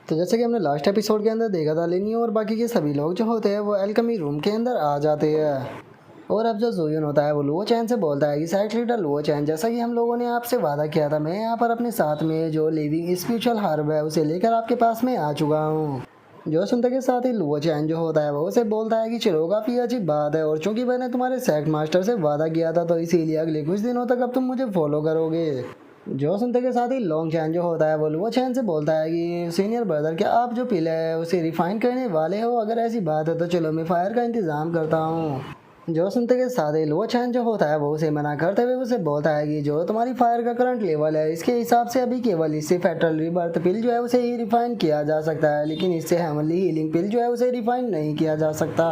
तो जैसे कि हमने लास्ट एपिसोड के अंदर देखा था, लिनियो और बाकी के सभी लोग जो होते हैं वो एल्केमी रूम के अंदर आ जाते हैं। और अब जो जोयुन होता है वो लुओ चैन से बोलता है कि साइट लीडर लुओ चैन, जैसा कि हम लोगों ने आपसे वादा किया था, मैं यहाँ पर अपने साथ में जो लिविंग स्पिरिचुअल हर्ब है उसे लेकर आपके पास में आ चुका हूँ। जो सुनते के साथ ही लुओ चैन जो होता है वो उसे बोलता है कि चलो काफ़ी अच्छी बात है, और चूंकि मैंने तुम्हारे सेक्ट मास्टर से वादा किया था तो इसीलिए अगले कुछ दिनों तक अब तुम मुझे फॉलो करोगे। जो सुनते के साथ ही लॉन्ग चैन जो होता है वो लुओ चैन से बोलता है कि सीनियर ब्रदर, क्या आप जो पिला है उसे रिफाइन करने वाले हो? अगर ऐसी बात है तो चलो मैं फायर का इंतज़ाम करता हूँ। जो सुनते के साथ ही लुओ चैन जो होता है वो उसे मना करते हुए उसे बोलता है कि जो तुम्हारी फायर का करंट लेवल है इसके हिसाब से अभी केवल इससे फेटल रिबर्थ पिल जो है उसे ही रिफाइन किया जा सकता है, लेकिन इससे हेवनली हीलिंग पिल जो है उसे रिफाइन नहीं किया जा सकता।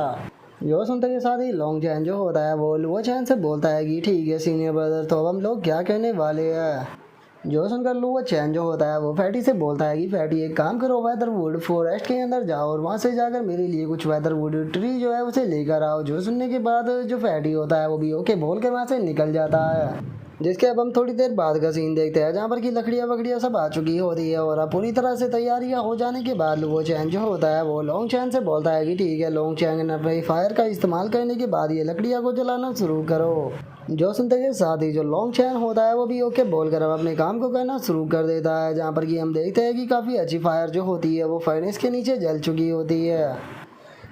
जो सुनते के साथ ही लॉन्ग चैन जो होता है वो लुओ चैन से बोलता है कि ठीक है सीनियर ब्रदर, तो अब हम लोग क्या करने वाले हैं? जो सुनकर लुओ चैन जो होता है वो फैटी से बोलता है कि फैटी एक काम करो, वेदरवुड फॉरेस्ट के अंदर जाओ और वहाँ से जाकर मेरे लिए कुछ वेदरवुड ट्री जो है उसे लेकर आओ। जो सुनने के बाद जो फैटी होता है वो भी ओके बोल के वहाँ से निकल जाता है। जिसके अब हम थोड़ी देर बाद का सीन देखते हैं, जहाँ पर कि लकड़ियाँ वकड़ियाँ सब आ चुकी होती है, और अब पूरी तरह से तैयारियाँ हो जाने के बाद लुओ चैन जो होता है वो लॉन्ग चैन से बोलता है कि ठीक है लॉन्ग चैन, अपने फायर का इस्तेमाल करने के बाद ये लकड़ियाँ को जलाना शुरू करो। जो सुनते के साथ ही जो लॉन्ग चैन होता है वो भी ओके बोलकर अब अपने काम को करना शुरू कर देता है, जहाँ पर कि हम देखते हैं कि काफ़ी अच्छी फायर जो होती है वो फर्नेस के नीचे जल चुकी होती है।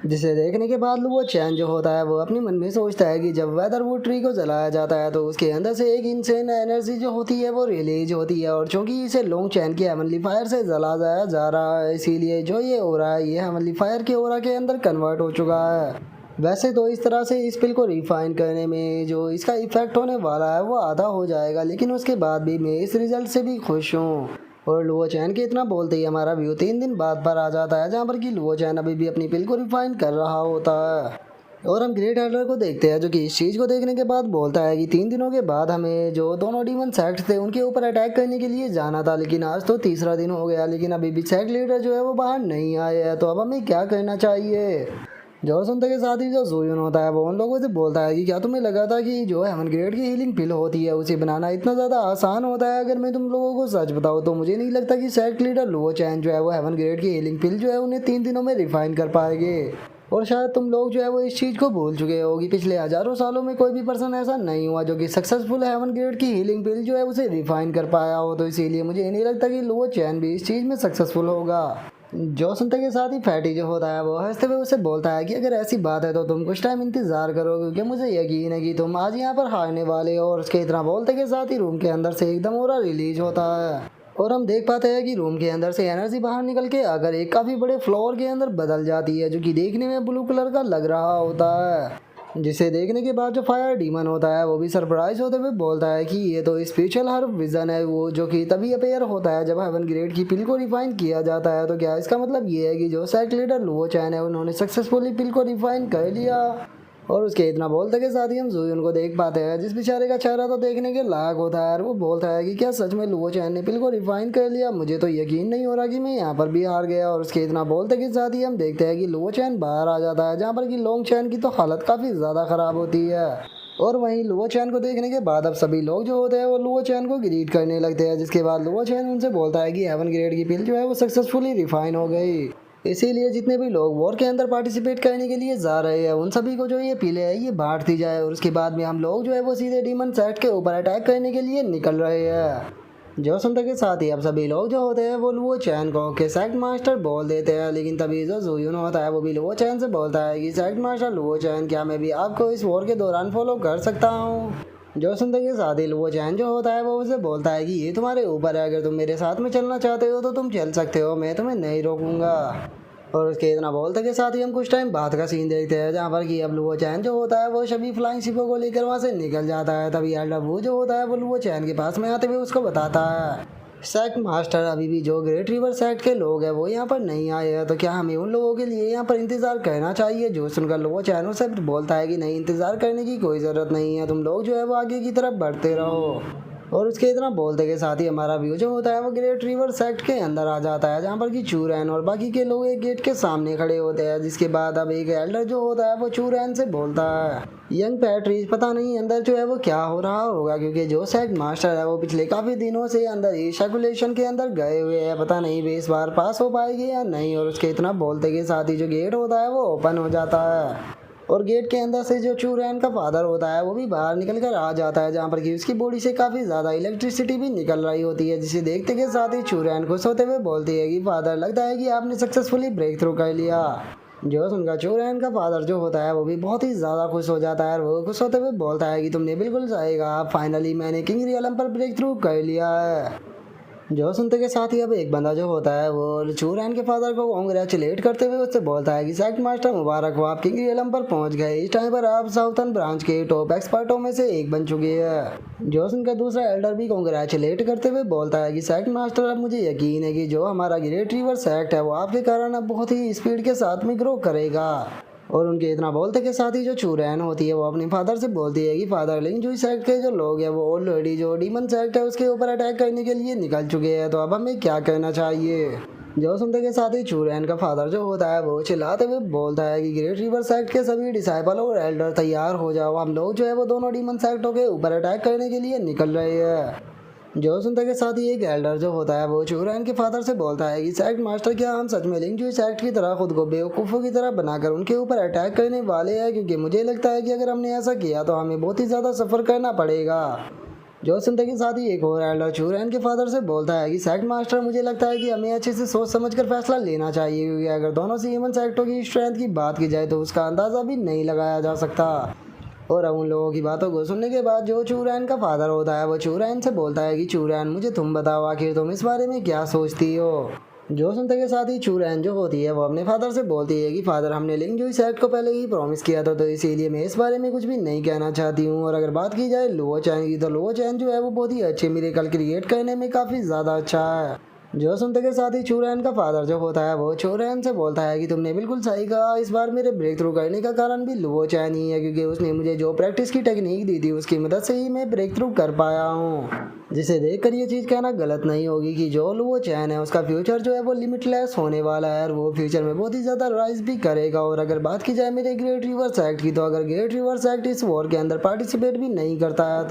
जिसे देखने के बाद लुओ चैन जो होता है वो अपने मन में सोचता है कि जब वेदरवुड ट्री को जलाया जाता है तो उसके अंदर से एक इनसेन एनर्जी जो होती है वो रिलीज होती है, और चूंकि इसे लॉन्ग चैन के हेवनली फायर से जला जाया जा रहा है इसीलिए जो ये हो रहा है ये हेवनली फायर के ओरा के अंदर कन्वर्ट हो चुका है। वैसे तो इस तरह से इस पिल को रिफाइन करने में जो इसका इफेक्ट होने वाला है वो आधा हो जाएगा, लेकिन उसके बाद भी मैं इस रिजल्ट से भी खुश हूँ। और लुओ चैन के इतना बोलते ही हमारा व्यू 3 दिन बाद पर आ जाता है, जहाँ पर कि लुओ चैन अभी भी अपनी पिल को रिफाइन कर रहा होता है। और हम ग्रेट एल्डर को देखते हैं जो कि इस चीज़ को देखने के बाद बोलता है कि 3 दिनों के बाद हमें जो दोनों डीमन सेक्ट थे उनके ऊपर अटैक करने के लिए जाना था, लेकिन आज तो तीसरा दिन हो गया लेकिन अभी भी सेक्ट लीडर जो है वो बाहर नहीं आए हैं, तो अब हमें क्या करना चाहिए? जो सुनते के साथ ही जो जोयुन होता है वो उन लोगों से बोलता है कि क्या तुम्हें लगा था कि जो हेवन ग्रेड की हीलिंग पिल होती है उसे बनाना इतना ज़्यादा आसान होता है? अगर मैं तुम लोगों को सच बताऊँ तो मुझे नहीं लगता कि सेक्ट लीडर लुओ चैन जो है वो हेवन ग्रेड की हीलिंग पिल जो है उन्हें 3 दिनों में रिफाइन कर पाएंगे। और शायद तुम लोग जो है वो इस चीज़ को भूल चुके हो कि पिछले हज़ारों सालों में कोई भी पर्सन ऐसा नहीं हुआ जो कि सक्सेसफुल हेवन ग्रेड की हीलिंग पिल जो है उसे रिफाइन कर पाया हो, तो इसीलिए मुझे नहीं लगता कि लुओ चैन भी इस चीज़ में सक्सेसफुल होगा। जो सुनते के साथ ही फैटी जो होता है वो हंसते हुए उसे बोलता है कि अगर ऐसी बात है तो तुम कुछ टाइम इंतजार करो, क्योंकि मुझे यकीन है कि तुम आज यहाँ पर हारने वाले हो। और उसके इतना बोलते के साथ ही रूम के अंदर से एकदम ओरा रिलीज होता है, और हम देख पाते हैं कि रूम के अंदर से एनर्जी बाहर निकल के अगर एक काफ़ी बड़े फ्लोर के अंदर बदल जाती है, जो कि देखने में ब्लू कलर का लग रहा होता है। जिसे देखने के बाद जो फायर डीमन होता है वो भी सरप्राइज होते हुए बोलता है कि ये तो स्पिरिचुअल हर्ब विजन है, वो जो कि तभी अपेयर होता है जब हेवन ग्रेड की पिल को रिफाइन किया जाता है। तो क्या इसका मतलब ये है कि जो सेक्ट लीडर लुओ चैन है उन्होंने सक्सेसफुली पिल को रिफाइन कर लिया? और उसके इतना बोलते के साथ ही हम जोयुन को देख पाते हैं, जिस बेचारे का चेहरा तो देखने के लायक होता है, और वो बोलता है कि क्या सच में लुओ चैन ने पिल को रिफाइन कर लिया? मुझे तो यकीन नहीं हो रहा कि मैं यहाँ पर भी हार गया। और उसके इतना बोलते के साथ ही हम देखते हैं कि लुओ चैन बाहर आ जाता है, जहाँ पर कि लॉन्ग चैन की तो हालत काफ़ी ज़्यादा ख़राब होती है। और वहीं लुओ चैन को देखने के बाद अब सभी लोग जो होते हैं वो लुओ चैन को ग्रीट करने लगते हैं, जिसके बाद लुओ चैन उनसे बोलता है कि हेवन ग्रेड की पिल जो है वो सक्सेसफुली रिफाइन हो गई। इसीलिए जितने भी लोग वॉर के अंदर पार्टिसिपेट करने के लिए जा रहे हैं उन सभी को जो ये पिले है ये बांट दी जाए, और उसके बाद में हम लोग जो है वो सीधे डीमन सेट के ऊपर अटैक करने के लिए निकल रहे हैं। जो सुनते के साथ ही अब सभी लोग जो होते हैं वो लुओ चैन को के सेक्ट मास्टर बोल देते हैं, लेकिन तभी जो जोयुन होता है वो भी लुओ चैन से बोलता है कि सेक्ट मास्टर लुओ चैन, क्या मैं भी आपको इस वॉर के दौरान फॉलो कर सकता हूँ? जो सुनते के साथ ही लुओ चैन जो होता है वो उसे बोलता है कि ये तुम्हारे ऊपर है, अगर तुम मेरे साथ में चलना चाहते हो तो तुम चल सकते हो, मैं तुम्हें नहीं रोकूंगा। और उसके इतना बोलते के साथ ही हम कुछ टाइम बाद का सीन देखते हैं, जहाँ पर कि अब लुओ चैन जो होता है वो सभी फ्लाइंग शिपों को लेकर वहाँ से निकल जाता है। तभी एल्डर वू जो होता है वो लुओ चैन के पास में आते हुए उसको बताता है, सेक्ट मास्टर अभी भी जो ग्रेट रिवर सेक्ट के लोग हैं वो यहाँ पर नहीं आए हैं, तो क्या हमें उन लोगों के लिए यहाँ पर इंतज़ार करना चाहिए? जो सुनकर लुओ चैन उसे बोलता है कि नहीं, इंतज़ार करने की कोई ज़रूरत नहीं है, तुम लोग जो है वो आगे की तरफ बढ़ते रहो। और उसके इतना बोलते के साथ ही हमारा व्यू जो होता है वो ग्रेट रिवर सेक्ट के अंदर आ जाता है, जहाँ पर कि चूरैन और बाकी के लोग एक गेट के सामने खड़े होते हैं। जिसके बाद अब एक एल्डर जो होता है वो चूरैन से बोलता है, यंग पैट्रिज पता नहीं अंदर जो है वो क्या हो रहा होगा, क्योंकि जो सेक्ट मास्टर है वो पिछले काफी दिनों से अंदर इजैकुलेशन के अंदर गए हुए हैं, पता नहीं वे इस बार पास हो पाएगी या नहीं। और उसके इतना बोलते के साथ ही जो गेट होता है वो ओपन हो जाता है और गेट के अंदर से जो चूरैन का फादर होता है वो भी बाहर निकल कर आ जाता है, जहाँ पर कि उसकी बॉडी से काफ़ी ज़्यादा इलेक्ट्रिसिटी भी निकल रही होती है। जिसे देखते के साथ ही चूरैन खुश होते हुए बोलती है कि फादर लगता है कि आपने सक्सेसफुली ब्रेक थ्रू कर लिया। जो सुनकर चूरैन का फादर जो होता है वो भी बहुत ही ज़्यादा खुश हो जाता है और वो खुश होते हुए बोलता है कि तुमने बिल्कुल सही कहा, फाइनली मैंने किंग रियलम पर ब्रेक थ्रू कर लिया है। जो सुनते के साथ ही अब एक बंदा जो होता है वो चूरैन के फादर को कॉन्ग्रेचुलेट करते हुए उससे बोलता है कि सेक्ट मास्टर मुबारक हो, आप किंग रियलम पर पहुंच गए। इस टाइम पर आप साउथर्न ब्रांच के टॉप एक्सपर्टों में से एक बन चुके हैं। जो सुनकर दूसरा एल्डर भी कॉन्ग्रेचुलेट करते हुए बोलता है कि सेक्ट मास्टर अब मुझे यकीन है कि जो हमारा ग्रेट रिवर सेक्ट है वो आपके कारण अब बहुत ही स्पीड के साथ में ग्रो करेगा। और उनके इतना बोलते के साथ ही जो चूरैन होती है वो अपने फादर से बोलती है कि फादर लिंगजुई सेक्ट के जो लोग हैं वो ऑलरेडी जो डीमन सेक्ट है उसके ऊपर अटैक करने के लिए निकल चुके हैं, तो अब हमें क्या करना चाहिए। जो सुनते के साथ ही चूरैन का फादर जो होता है वो चिल्लाते हुए बोलता है कि ग्रेट रिवर सेक्ट के सभी डिसाइपल और एल्डर तैयार हो जाओ, हम लोग जो है वो दोनों डीमन सेक्टों के ऊपर अटैक करने के लिए निकल रहे हैं। जो सुनते के साथ ही एक एल्डर जो होता है वो चूरैन के फादर से बोलता है कि सेक्ट मास्टर क्या हम सच में लिंगजुई सेक्ट की तरह खुद को बेवकूफ़ों की तरह बनाकर उनके ऊपर अटैक करने वाले हैं, क्योंकि मुझे लगता है कि अगर हमने ऐसा किया तो हमें बहुत ही ज़्यादा सफ़र करना पड़ेगा। जो सुनते के साथ ही एक और एल्डर चूरैन के फादर से बोलता है कि सेक्ट मास्टर मुझे लगता है कि हमें अच्छे से सोच समझ कर फैसला लेना चाहिए, क्योंकि अगर दोनों से ह्यूमन सेक्टों की स्ट्रेंथ की बात की जाए तो उसका अंदाज़ा भी नहीं लगाया जा सकता। और अब उन लोगों की बातों को सुनने के बाद जो चूरैन का फादर होता है वो चूरैन से बोलता है कि चूरैन मुझे तुम बताओ आखिर तुम इस बारे में क्या सोचती हो। जो सुनते के साथ ही चूरैन जो होती है वो अपने फादर से बोलती है कि फादर हमने लिंगजुई सेक्ट को पहले ही प्रॉमिस किया था, तो इसीलिए मैं इस बारे में कुछ भी नहीं कहना चाहती हूँ। और अगर बात की जाए लुओ चैन की तो लुओ चैन जो है वो बहुत ही अच्छे मिरेकल क्रिएट करने में काफ़ी ज़्यादा अच्छा है। जो सुनते के साथ ही चूरैन का फादर जो होता है वो चूरैन से बोलता है कि तुमने बिल्कुल सही कहा, इस बार मेरे ब्रेक थ्रू करने का कारण भी लुओ चैन ही है, क्योंकि उसने मुझे जो प्रैक्टिस की टेक्निक दी थी उसकी मदद से ही मैं ब्रेक थ्रू कर पाया हूँ। जिसे देखकर ये चीज़ कहना गलत नहीं होगी कि जो लुओ चैन है उसका फ्यूचर जो है वो लिमिटलेस होने वाला है और वो फ्यूचर में बहुत ही ज़्यादा राइज भी करेगा। और अगर बात की जाए मेरे ग्रेट रिवर सेक्ट की, तो अगर ग्रेट रिवर सेक्ट इस वॉर के अंदर पार्टिसिपेट भी नहीं करता है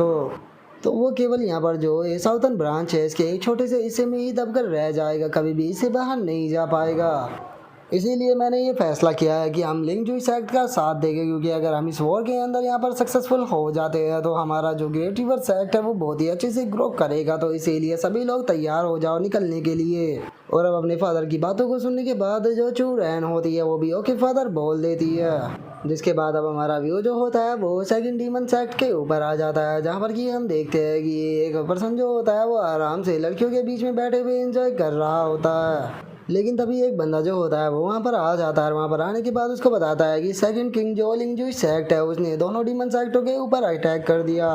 तो वो केवल यहाँ पर जो ये साउथर्न ब्रांच है इसके एक छोटे से हिस्से में ही दबकर रह जाएगा, कभी भी इससे बाहर नहीं जा पाएगा। इसीलिए मैंने ये फैसला किया है कि हम लिंगजुई सेक्ट का साथ देंगे, क्योंकि अगर हम इस वॉर के अंदर यहाँ पर सक्सेसफुल हो जाते हैं तो हमारा जो ग्रेट रिवर सेक्ट है वो बहुत ही अच्छे से ग्रो करेगा। तो इसीलिए सभी लोग तैयार हो जाओ निकलने के लिए। और अब अपने फादर की बातों को सुनने के बाद जो चूरैन होती है वो भी ओके फादर बोल देती है। जिसके बाद अब हमारा व्यू जो होता है वो सेकंड डीमन सेक्ट के ऊपर आ जाता है, जहाँ पर कि हम देखते हैं कि एक पर्सन जो होता है वो आराम से लड़कियों के बीच में बैठे हुए एंजॉय कर रहा होता है। लेकिन तभी एक बंदा जो होता है वो वहाँ पर आ जाता है। वहाँ पर आने के बाद उसको बताता है कि सेकंड किंग जो लिंगजुई सेक्ट है उसने दोनों डीमन सेक्टों के ऊपर अटैक कर दिया।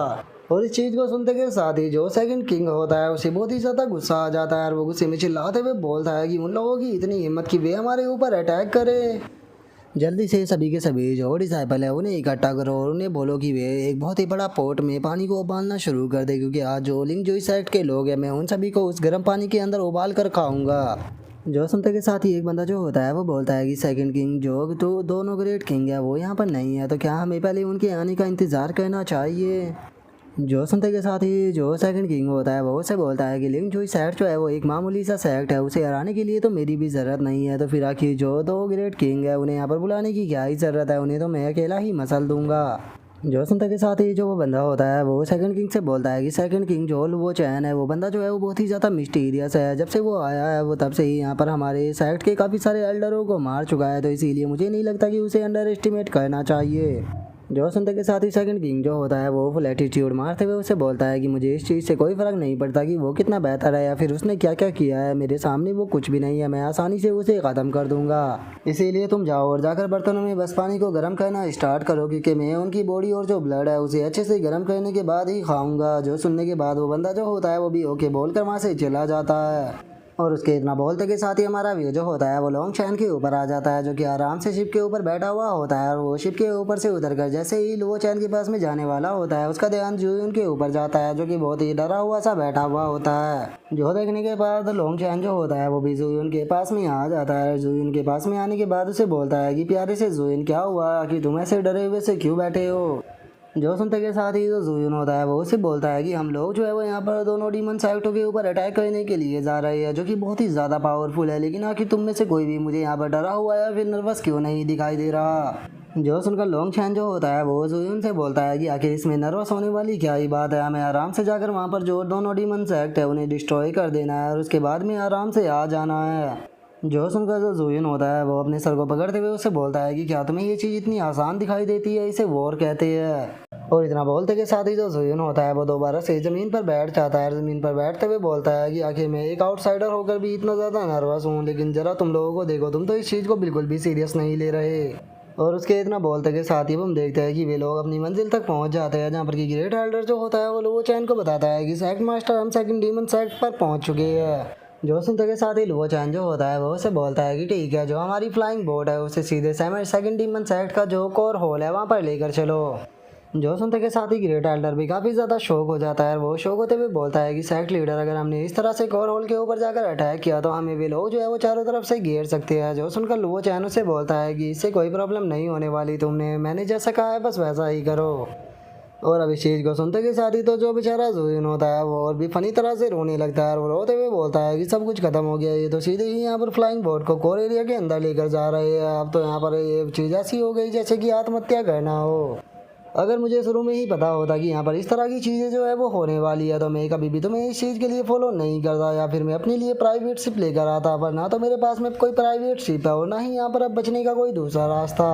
और इस चीज़ को सुनते के साथ ही जो सेकंड किंग होता है उसे बहुत ही ज़्यादा गुस्सा आ जाता है और वो गुस्से में चिल्लाते हुए बोलता है कि उन लोगों की इतनी हिम्मत कि वे हमारे ऊपर अटैक करे। जल्दी से सभी के सभी जो डिसाइपल है उन्हें इकट्ठा करो और उन्हें बोलो कि वे एक बहुत ही बड़ा पोट में पानी को उबालना शुरू कर दे, क्योंकि आज जो लिंगजुई सेक्ट के लोग हैं मैं उन सभी को उस गर्म पानी के अंदर उबाल कर खाऊंगा। जो सुनते के साथ ही एक बंदा जो होता है वो बोलता है कि सेकंड किंग जो तो दोनों ग्रेट किंग है वो यहाँ पर नहीं है, तो क्या हमें पहले उनके आने का इंतज़ार करना चाहिए। जो सुनते के साथ ही जो सेकंड किंग होता है वो उसे बोलता है कि लिंगजुई सेक्ट जो है वो एक मामूली सा सेक्ट है, उसे हराने के लिए तो मेरी भी ज़रूरत नहीं है, तो फिर आखिर जो दो ग्रेट किंग है उन्हें यहाँ पर बुलाने की क्या ही ज़रूरत है, उन्हें तो मैं अकेला ही मसल दूंगा। जो सुनते के साथ ही जो वो बंदा होता है वो सेकंड किंग से बोलता है कि सेकंड किंग जो वो चैन है वो बंदा जो है वो बहुत ही ज़्यादा मिस्टीरियस है, जब से वो आया है वो तब से ही यहाँ पर हमारे सेक्ट के काफ़ी सारे एल्डरों को मार चुका है, तो इसीलिए मुझे नहीं लगता कि उसे अंडर एस्टिमेट करना चाहिए। जो सुनते के साथ ही सेकंड किंग जो होता है वो फुल एटीट्यूड मारते हुए उसे बोलता है कि मुझे इस चीज़ से कोई फ़र्क नहीं पड़ता कि वो कितना बेहतर है या फिर उसने क्या क्या किया है, मेरे सामने वो कुछ भी नहीं है, मैं आसानी से उसे ख़त्म कर दूंगा। इसीलिए तुम जाओ और जाकर बर्तनों में बस पानी को गर्म करना स्टार्ट करो, क्योंकि मैं उनकी बॉडी और जो ब्लड है उसे अच्छे से गर्म करने के बाद ही खाऊंगा। जो सुनने के बाद वो बंदा जो होता है वो भी ओके बोल कर वहाँ से चला जाता है। और उसके इतना बोलते के साथ ही हमारा व्यू जो होता है वो लॉन्ग चैन के ऊपर आ जाता है, जो कि आराम से शिप के ऊपर बैठा हुआ होता है। और वो शिप के ऊपर से उतर कर जैसे ही लुओ चैन के पास में जाने वाला होता है, उसका ध्यान जुयून के ऊपर जाता है, जो कि बहुत ही डरा हुआ सा बैठा हुआ होता है। जो देखने के बाद लॉन्ग चैन जो होता है वो भी जुयून के पास में आ जाता है। जुयून के पास में आने के बाद उसे बोलता है कि प्यारे से जुयून, क्या हुआ कि तुम ऐसे डरे हुए से क्यों बैठे हो। जो सुनते के साथ ही जो जुयून होता है वो उसे बोलता है कि हम लोग जो है वो यहाँ पर दोनों डीमन साइटों के ऊपर अटैक करने के लिए जा रहे हैं, जो कि बहुत ही ज़्यादा पावरफुल है। लेकिन आखिर तुम में से कोई भी मुझे यहाँ पर डरा हुआ या फिर नर्वस क्यों नहीं दिखाई दे रहा। जो सुनकर लॉन्ग चैन जो होता है वो जुयून से बोलता है कि आखिर इसमें नर्वस होने वाली क्या ही बात है, हमें आराम से जाकर वहाँ पर जो दोनों डीमन सेक्ट है उन्हें डिस्ट्रॉय कर देना है और उसके बाद में आराम से आ जाना है। जो सुनकर जो जुयून होता है वो अपने सर को पकड़ते हुए उससे बोलता है कि क्या तुम्हें ये चीज़ इतनी आसान दिखाई देती है, इसे वॉर कहते हैं। और इतना बोलते के साथ ही जो जुयून होता है वो दोबारा से ज़मीन पर बैठ जाता है। ज़मीन पर बैठते हुए बोलता है कि आखिर मैं एक आउटसाइडर होकर भी इतना ज़्यादा नर्वस हूँ, लेकिन ज़रा तुम लोगों को देखो, तुम तो इस चीज़ को बिल्कुल भी सीरियस नहीं ले रहे। और उसके इतना बोलते के साथ ही हम देखते हैं कि वे लोग अपनी मंजिल तक पहुंच जाते हैं, जहाँ पर कि ग्रेट एल्डर जो होता है वो लुओ चैन को बताता है कि सेक्ट मास्टर हम सेकंड डीमन सेक्ट पर पहुंच चुके हैं। जो सुनते के साथ ही लुओ चैन जो होता है वो उसे बोलता है कि ठीक है, जो हमारी फ्लाइंग बोट है उसे सीधे सेकंड डीमन सेक्ट का जो कोर होल है वहाँ पर लेकर चलो। जो सुनते के साथ ही ग्रेट एल्डर भी काफ़ी ज़्यादा शौक हो जाता है। वो शौक होते हुए बोलता है कि सेक्ट लीडर, अगर हमने इस तरह से कोर होल के ऊपर जाकर अटैक किया तो हमें वे लोग जो है वो चारों तरफ से घेर सकते हैं। जो सुनकर लुओ चैन उसे बोलता है कि इससे कोई प्रॉब्लम नहीं होने वाली, मैंने जैसा कहा है बस वैसा ही करो। और अब इस चीज़ को सुनते के साथ ही तो जो बेचारा जुयून होता है वो और भी फनी तरह से रोने लगता है। और वो रोते हुए बोलता है कि सब कुछ खत्म हो गया, ये तो सीधे ही यहाँ पर फ्लाइंग बोट को कोर एरिया के अंदर लेकर जा रहे हैं। अब तो यहाँ पर ये चीज़ ऐसी हो गई जैसे कि आत्महत्या करना हो। अगर मुझे शुरू में ही पता होता कि यहाँ पर इस तरह की चीज़ें जो है वो होने वाली है तो मैं कभी भी तुम्हें इस चीज़ के लिए फॉलो नहीं करता, या फिर मैं अपने लिए प्राइवेट शिप लेकर आता। पर ना तो मेरे पास में कोई प्राइवेट शिप है और ना ही यहाँ पर अब बचने का कोई दूसरा रास्ता।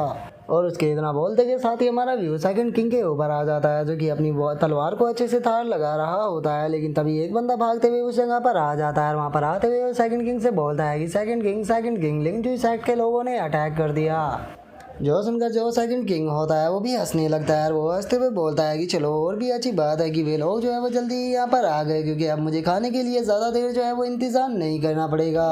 और उसके इतना बोलते के साथ ही हमारा व्यू सेकंड किंग के ऊपर आ जाता है, जो कि अपनी तलवार को अच्छे से धार लगा रहा होता है। लेकिन तभी एक बंदा भागते हुए उस जगह पर आ जाता है। वहाँ पर आते हुए सेकंड किंग से बोलता है कि सेकंड किंग लिंग सेक्ट के लोगों ने अटैक कर दिया। जो सुनकर जो सेकंड किंग होता है वो भी हंसने लगता है। वो हंसते हुए बोलता है कि चलो, और भी अच्छी बात है कि वे लोग जो है वो जल्दी यहाँ पर आ गए, क्योंकि अब मुझे खाने के लिए ज़्यादा देर जो है वो इंतज़ार नहीं करना पड़ेगा।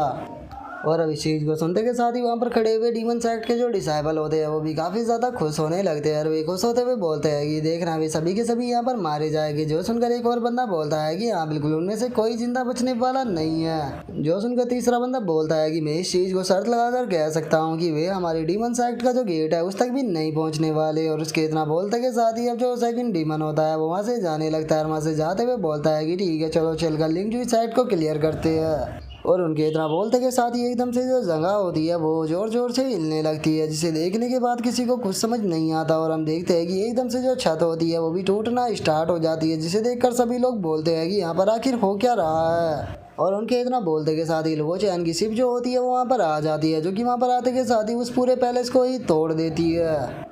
और अब इस चीज़ को सुनते के साथ ही वहाँ पर खड़े हुए डीमन सेक्ट के जो डिसाइबल होते हैं वो भी काफ़ी ज़्यादा खुश होने लगते हैं। और वे खुश होते हुए बोलते हैं कि देखना वे सभी के सभी यहाँ पर मारे जाएंगे। जो सुनकर एक और बंदा बोलता है कि हाँ बिल्कुल, उनमें से कोई जिंदा बचने वाला नहीं है। जो सुनकर तीसरा बंदा बोलता है कि मैं इस चीज़ को शर्त लगाकर कह सकता हूँ कि वे हमारे डीमन सेक्ट का जो गेट है उस तक भी नहीं पहुँचने वाले। और उसके इतना बोलते के साथ ही अब जो सेकंड डीमन होता है वो वहाँ से जाने लगता है। वहाँ से जाते हुए बोलता है कि ठीक है, चलो चलकर लिंग साइड को क्लियर करते हैं। और उनके इतना बोलते के साथ ही एकदम से जो जगह होती है वो जोर जोर से हिलने लगती है, जिसे देखने के बाद किसी को कुछ समझ नहीं आता। और हम देखते हैं कि एकदम से जो छत होती है वो भी टूटना स्टार्ट हो जाती है, जिसे देखकर सभी लोग बोलते हैं कि यहाँ पर आखिर हो क्या रहा है। और उनके इतना बोलते के साथ ही लुओ चैन की शिप जो होती है वो वहाँ पर आ जाती है, जो कि वहाँ पर आते के साथ ही उस पूरे पैलेस को ही तोड़ देती है।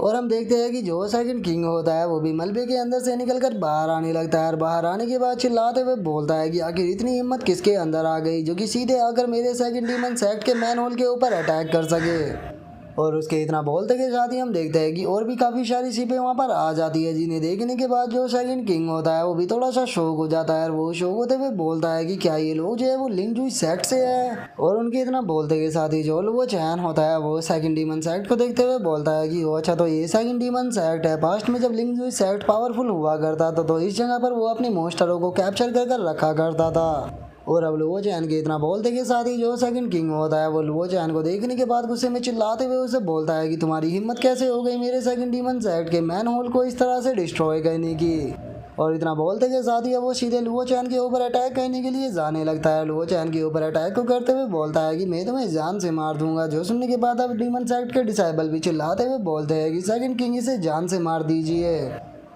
और हम देखते हैं कि जो सेकंड किंग होता है वो भी मलबे के अंदर से निकलकर बाहर आने लगता है। और बाहर आने के बाद चिल्लाते हुए बोलता है कि आखिर इतनी हिम्मत किसके अंदर आ गई जो कि सीधे आकर मेरे सेकंड डीमन सेक्ट के मैन होल के ऊपर अटैक कर सके। और उसके इतना बोलते के साथ ही हम देखते हैं कि और भी काफ़ी सारी शिपें वहाँ पर आ जाती है, जिन्हें देखने के बाद जो सेकंड किंग होता है वो भी थोड़ा सा शौक हो जाता है। और वो शौक होते हुए बोलता है कि क्या ये लोग जो है वो लिंग जुई सेक्ट से है। और उनके इतना बोलते के साथ ही जो वो चैन होता है वो सेकंड डीमन सेक्ट को देखते हुए बोलता है कि अच्छा, तो ये सेकंड डीमन सेक्ट है। पास्ट में जब लिंग जुई सेक्ट पावरफुल हुआ करता था तो इस जगह पर वो अपने मोस्टरों को कैप्चर कर रखा करता था। और अब लुओ चैन के इतना बोलते के साथ ही जो सेकंड किंग होता है वो लुओ चैन को देखने के बाद गुस्से में चिल्लाते हुए उसे बोलता है कि तुम्हारी हिम्मत कैसे हो गई मेरे सेकंड डीमन सेक्ट के मैन होल को इस तरह से डिस्ट्रॉय करने की। और इतना बोलते के साथ ही वो सीधे लुओ चैन के ऊपर अटैक करने के लिए जाने लगता है। लुओ चैन के ऊपर अटैक को करते हुए बोलता है कि मैं तुम्हें जान से मार दूंगा। जो सुनने के बाद अब डीमन सेक्ट के डिसाइबल भी चिल्लाते हुए बोलते हैं कि सेकंड किंग इसे जान से मार दीजिए।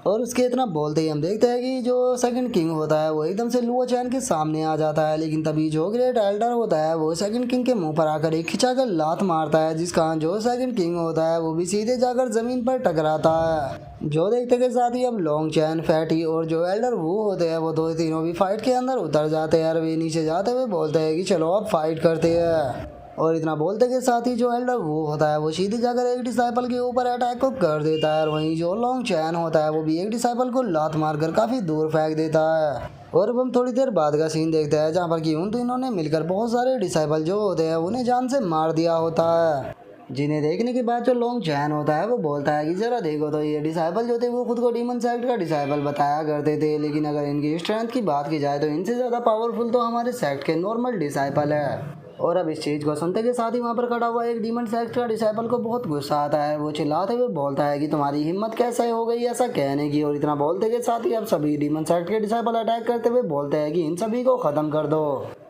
और उसके इतना बोलते ही हम देखते हैं कि जो सेकंड किंग होता है वो एकदम से लुओ चैन के सामने आ जाता है। लेकिन तभी जो ग्रेट एल्डर होता है वो सेकंड किंग के मुंह पर आकर एक खिंचाकर लात मारता है, जिसका जो सेकंड किंग होता है वो भी सीधे जाकर जमीन पर टकराता है। जो देखते के साथ ही अब लॉन्ग चैन, फैटी और जो एल्डर वो होते हैं वो दो तीनों भी फाइट के अंदर उतर जाते हैं। और वे नीचे जाते हुए बोलते हैं कि चलो अब फाइट करते हैं। और इतना बोलते के साथ ही जो एल्डर वो होता है वो सीधे जाकर एक डिसाइपल के ऊपर अटैक को कर देता है। और वहीं जो लॉन्ग चैन होता है वो भी एक डिसाइपल को लात मारकर काफ़ी दूर फेंक देता है। और अब हम थोड़ी देर बाद का सीन देखते हैं जहाँ पर कि उन तीनों ने मिलकर बहुत सारे डिसाइबल जो होते हैं उन्हें जान से मार दिया होता है। जिन्हें देखने के बाद जो लोंग चैन होता है वो बोलता है कि जरा देखो तो ये डिसाइबल जो थे वो खुद को डीमन सेक्ट का डिसाइबल बताया करते थे, लेकिन अगर इनकी स्ट्रेंथ की बात की जाए तो इनसे ज़्यादा पावरफुल तो हमारे सेक्ट के नॉर्मल डिसाइबल है। और अब इस चीज़ को सुनते के साथ ही वहाँ पर खड़ा हुआ एक डीमन सेक्ट का डिसाइबल को बहुत गुस्सा आता है। वो चिल्लाते हुए बोलता है कि तुम्हारी हिम्मत कैसे हो गई ऐसा कहने की। और इतना बोलते के साथ ही अब सभी डीमन सेक्ट के डिसाइबल अटैक करते हुए बोलते हैं कि इन सभी को ख़त्म कर दो।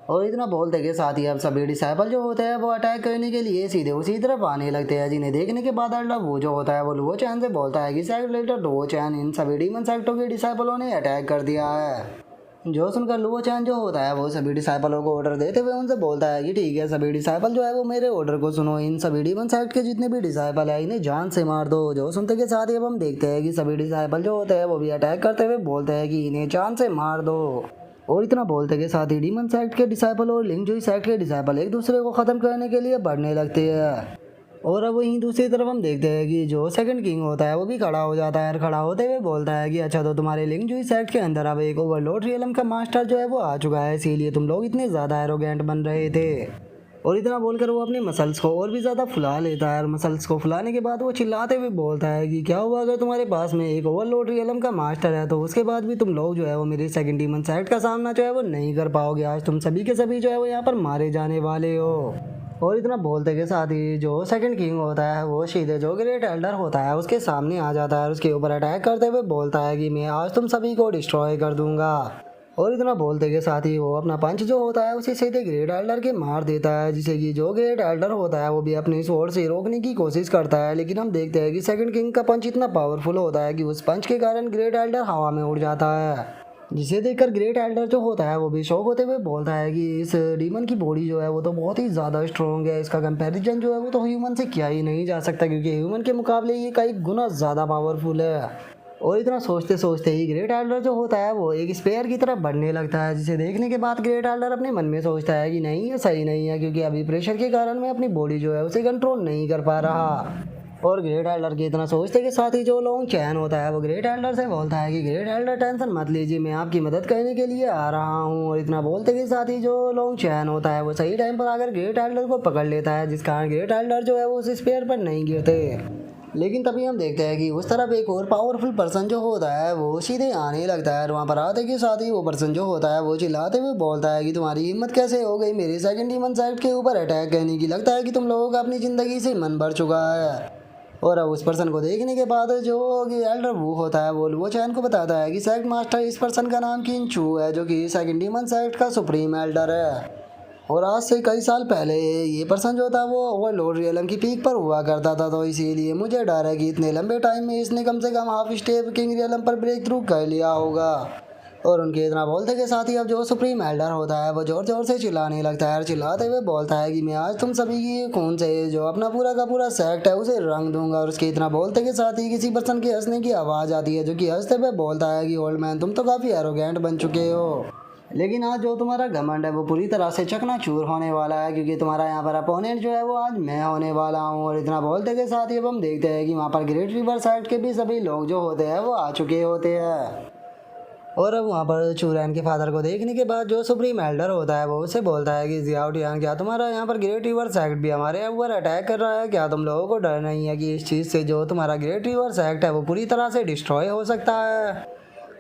और इतना बोलते के साथ ही अब सभी डिसाइबल जो होते हैं वो अटैक करने के लिए सीधे उसी तरफ आने लगते हैं। जिन्हें देखने के बाद वो जो होता है वो लुओ चैन से बोलता है कि सेक्ट लीडर लुओ चैन इन सभी डीमन सेक्टों के डिसाइबलों ने अटैक कर दिया है। जो सुनकर लुओ चैन जो होता है वो सभी डिसाइपलों को ऑर्डर देते हुए उनसे बोलता है कि ठीक है सभी डिसाइपल जो है वो मेरे ऑर्डर को सुनो, इन सभी डीमन सेक्ट के जितने भी डिसाइपल है इन्हें जान से मार दो। जो सुनते के साथ ही अब हम देखते हैं कि सभी डिसाइपल जो होते हैं वो भी अटैक करते हुए बोलते हैं कि इन्हें जान से मार दो। और इतना बोलते के साथ ही डीमन सेक्ट के डिसाइपल और लिंगजुई सेक्ट के डिसाइपल एक दूसरे को ख़त्म करने के लिए बढ़ने लगते हैं। और अब वहीं दूसरी तरफ हम देखते हैं कि जो सेकंड किंग होता है वो भी खड़ा हो जाता है और खड़ा होते हुए बोलता है कि अच्छा तो तुम्हारे लिंगजुई सेक्ट के अंदर अब एक ओवरलॉर्ड रियलम का मास्टर जो है वो आ चुका है, इसीलिए तुम लोग इतने ज़्यादा एरोगेंट बन रहे थे। और इतना बोलकर वो अपने मसल्स को और भी ज़्यादा फुला लेता है और मसल्स को फुलाने के बाद वो चिल्लाते हुए बोलता है कि क्या हुआ अगर तुम्हारे पास में एक ओवरलॉर्ड रियलम का मास्टर है तो उसके बाद भी तुम लोग जो है वो मेरे सेकंड डीमन सेक्ट का सामना जो है वो नहीं कर पाओगे। आज तुम सभी के सभी जो है वो यहाँ पर मारे जाने वाले हो। और इतना बोलते के साथ ही जो सेकंड किंग होता है वो सीधे जो ग्रेट एल्डर होता है उसके सामने आ जाता है और उसके ऊपर अटैक करते हुए बोलता है कि मैं आज तुम सभी को डिस्ट्रॉय कर दूंगा। और इतना बोलते के साथ ही वो अपना पंच जो होता है उसे सीधे ग्रेट एल्डर के मार देता है, जिसे कि जो ग्रेट एल्डर होता है वो भी अपनी स्वॉर्ड से रोकने की कोशिश करता है। लेकिन हम देखते हैं कि सेकंड किंग का पंच इतना पावरफुल होता है कि उस पंच के कारण ग्रेट एल्डर हवा में उड़ जाता है, जिसे देखकर ग्रेट एल्डर जो होता है वो भी शौक होते हुए बोलता है कि इस डीमन की बॉडी जो है वो तो बहुत ही ज़्यादा स्ट्रॉन्ग है, इसका कंपैरिजन जो है वो तो ह्यूमन से किया ही नहीं जा सकता क्योंकि ह्यूमन के मुकाबले ये कई गुना ज़्यादा पावरफुल है। और इतना सोचते सोचते ही ग्रेट एल्डर जो होता है वो एक स्पेयर की तरफ बढ़ने लगता है, जिसे देखने के बाद ग्रेट एल्डर अपने मन में सोचता है कि नहीं ये सही नहीं है क्योंकि अभी प्रेशर के कारण मैं अपनी बॉडी जो है उसे कंट्रोल नहीं कर पा रहा। और ग्रेट एल्डर के इतना सोचते के साथ ही जो लोंग चैन होता है वो ग्रेट एल्डर से बोलता है कि ग्रेट एल्डर टेंशन मत लीजिए, मैं आपकी मदद करने के लिए आ रहा हूँ। और इतना बोलते के साथ ही जो लोंग चैन होता है वो सही टाइम पर आकर ग्रेट एल्डर को पकड़ लेता है, जिस कारण ग्रेट एल्डर जो है वो उस स्पेयर पर नहीं गिरते। लेकिन तभी हम देखते हैं कि उस तरफ एक और पावरफुल पर्सन जो होता है वो सीधे आने लगता है और वहाँ पर आते के साथ ही वो पर्सन जो होता है वो चिल्लाते हुए बोलता है कि तुम्हारी हिम्मत कैसे हो गई मेरे सेकंड डीमन सेक्ट के ऊपर अटैक करने की, लगता है कि तुम लोगों का अपनी ज़िंदगी से मन भर चुका है। और अब उस पर्सन को देखने के बाद जो एल्डर वो होता है वो चैन को बताता है कि सेक्ट मास्टर इस पर्सन का नाम किन चू है जो कि सेकंड डीमन सेक्ट का सुप्रीम एल्डर है। और आज से कई साल पहले ये पर्सन जो था वो ओवरलॉर्ड रियलम की पीक पर हुआ करता था, तो इसीलिए मुझे डर है कि इतने लंबे टाइम में इसने कम से कम हाफ स्टेप किंग रियलम पर ब्रेक थ्रू कर लिया होगा। और उनके इतना बोलते के साथ ही अब जो सुप्रीम एल्डर होता है वो ज़ोर ज़ोर से चिल्लाने लगता है और चिल्लाते हुए बोलता है कि मैं आज तुम सभी की खून से जो अपना पूरा का पूरा सेक्ट है उसे रंग दूंगा। और उसके इतना बोलते के साथ ही किसी पर्सन के हंसने की आवाज़ आती है जो कि हंसते हुए बोलता है कि ओल्ड मैन तुम तो काफ़ी एरोगेंट बन चुके हो, लेकिन आज जो तुम्हारा घमंड है वो पूरी तरह से चकनाचूर होने वाला है क्योंकि तुम्हारा यहाँ पर अपोनेंट जो है वो आज मैं होने वाला हूँ। और इतना बोलते के साथ ही अब हम देखते हैं कि वहाँ पर ग्रेट रिवर साइड के भी सभी लोग जो होते हैं वो आ चुके होते हैं। और अब वहाँ पर चूरैन के फादर को देखने के बाद जो सुप्रीम एल्डर होता है वो उसे बोलता है कि जियाउटियान क्या तुम्हारा यहाँ पर ग्रेट रिवर सेक्ट भी हमारे ऊपर अटैक कर रहा है, क्या तुम लोगों को डर नहीं है कि इस चीज़ से जो तुम्हारा ग्रेट रिवर सेक्ट है वो पूरी तरह से डिस्ट्रॉय हो सकता है।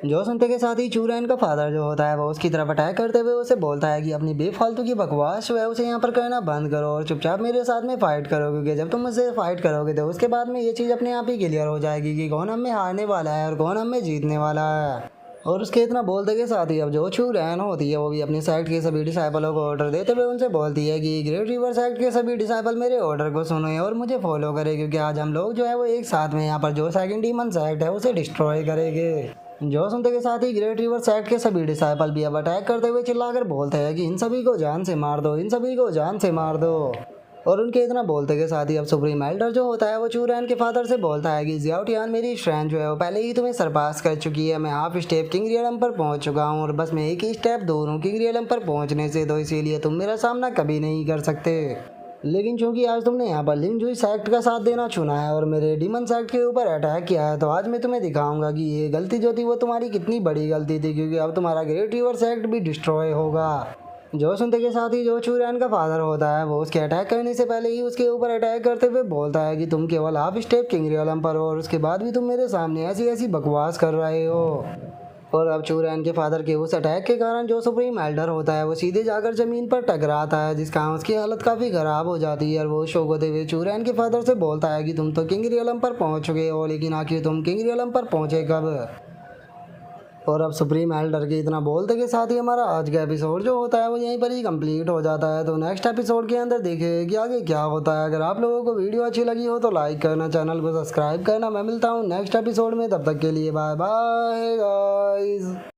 जो सुनते के साथ ही चूरैन का फादर जो होता है वो उसकी तरफ अटैक करते हुए उसे बोलता है कि अपनी बेफालतू की बकवास जो है उसे यहाँ पर करना बंद करो और चुपचाप मेरे साथ में फ़ाइट करो, क्योंकि जब तुम मुझसे फ़ाइट करोगे तो उसके बाद में ये चीज़ अपने आप ही क्लियर हो जाएगी कि कौन हमें हारने वाला है और कौन हमें जीतने वाला है। और उसके इतना बोलते के साथ ही अब जो चूरैन होती है वो भी अपने सेक्ट के सभी डिसाइपलों को ऑर्डर देते हुए उनसे बोलती है कि ग्रेट रिवर सेक्ट के सभी डिसाइपल मेरे ऑर्डर को सुने और मुझे फॉलो करें, क्योंकि आज हम लोग जो है वो एक साथ में यहाँ पर जो सेकंड डीमन सेक्ट है उसे डिस्ट्रॉय करेंगे। जो सुनते के साथ ही ग्रेट रिवर सेक्ट के सभी डिसाइपल भी अब अटैक करते हुए चिल्लाकर बोलते हैं कि इन सभी को जान से मार दो, इन सभी को जान से मार दो। और उनके इतना बोलते के साथ ही अब सुप्रीम एल्डर जो होता है वो चूरैन के फादर से बोलता है कि जियाउटियान मेरी स्ट्रेंथ जो है वो पहले ही तुम्हें सरपास कर चुकी है, मैं हाफ स्टेप किंग रियलम पर पहुंच चुका हूं और बस मैं एक ही स्टेप दूर हूं किंग रियलम पर पहुंचने से, तो इसीलिए तुम मेरा सामना कभी नहीं कर सकते। लेकिन चूंकि आज तुमने यहाँ पर लिंग जुई सेक्ट का साथ देना चुना है और मेरे डीमन सेक्ट के ऊपर अटैक किया है, तो आज मैं तुम्हें दिखाऊंगा कि ये गलती जो थी वो तुम्हारी कितनी बड़ी गलती थी, क्योंकि अब तुम्हारा ग्रेट रिवर सेक्ट भी डिस्ट्रॉय होगा। जो सुनते के साथ ही जो चूरैन का फादर होता है वो उसके अटैक करने से पहले ही उसके ऊपर अटैक करते हुए बोलता है कि तुम केवल हाफ स्टेप किंग रियलम पर हो और उसके बाद भी तुम मेरे सामने ऐसी ऐसी बकवास कर रहे हो। और अब चूरैन के फादर के उस अटैक के कारण जो सुप्रीम एल्डर होता है वो सीधे जाकर ज़मीन पर टकराता है, जिसका उसकी हालत काफ़ी ख़राब हो जाती है। और वो शोक होते हुए चूरैन के फादर से बोलता है कि तुम तो किंग रियलम पर पहुंच चुके हो, लेकिन आखिर तुम किंग रियलम पर पहुंचे कब। और अब सुप्रीम एल्डर के इतना बोलते के साथ ही हमारा आज का एपिसोड जो होता है वो यहीं पर ही कंप्लीट हो जाता है। तो नेक्स्ट एपिसोड के अंदर देखिए कि आगे क्या होता है। अगर आप लोगों को वीडियो अच्छी लगी हो तो लाइक करना, चैनल को सब्सक्राइब करना। मैं मिलता हूँ नेक्स्ट एपिसोड में, तब तक के लिए बाय बाय गाइस।